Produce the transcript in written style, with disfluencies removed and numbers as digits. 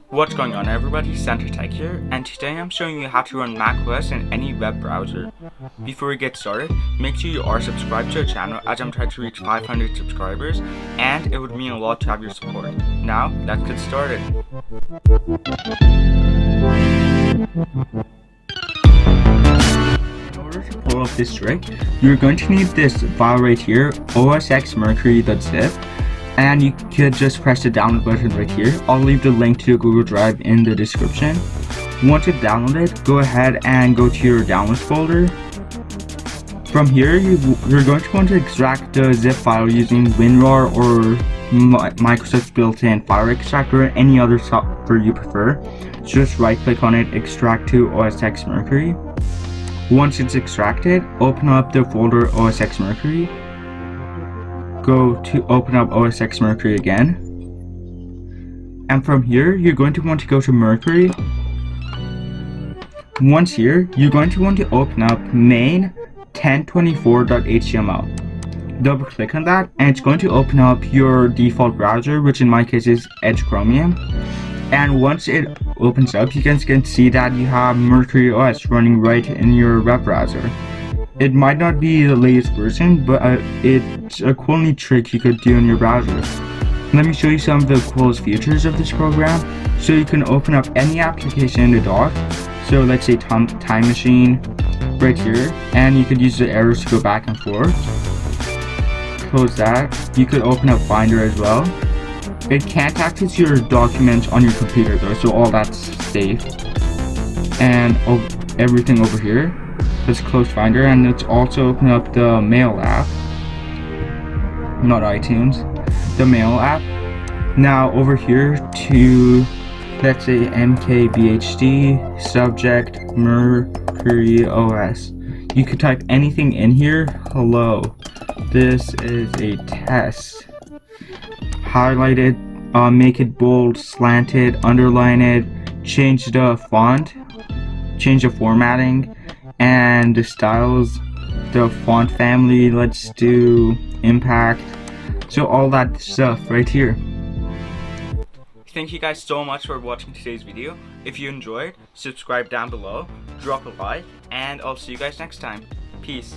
What's going on everybody, CentraTech here, and today I'm showing you how to run macOS in any web browser. Before we get started, make sure you are subscribed to our channel as I'm trying to reach 500 subscribers, and it would mean a lot to have your support. Now, let's get started. In order to pull up this trick, you're going to need this file right here, osxmercury.zip. And you could just press the download button right here. I'll leave the link to Google Drive in the description. Once you've downloaded, go ahead and go to your downloads folder. From here, you're going to want to extract the zip file using WinRAR or Microsoft's built-in file extractor or any other software you prefer. Just right click on it, extract to osxmercury. Once it's extracted, open up the folder osxmercury. Go to open up osxmercury again, and from here you're going to want to go to Mercury. Once here, you're going to want to open up main 1024.html. double click on that and it's going to open up your default browser, which in my case is Edge Chromium. And once it opens up, you guys can see that you have Mercury OS running right in your web browser. It might not be the latest version, but it's a cool neat trick you could do in your browser. Let me show you some of the coolest features of this program. So you can open up any application in the dock. So let's say Time Machine right here, and you could use the arrows to go back and forth. Close that. You could open up Finder as well. It can't access your documents on your computer though, so all that's safe. And everything over here. Let's close Finder, and let's also open up the Mail app, not iTunes, the Mail app. Now over here to, let's say mkbhd subject Mercury OS. You could type anything in here. Hello, this is a test. Highlight it, make it bold, slanted, underline it, change the font, change the formatting, and the styles, the font family, let's do impact, so all that stuff right here. Thank you guys so much for watching today's video. If you enjoyed, subscribe down below, drop a like, and I'll see you guys next time. Peace.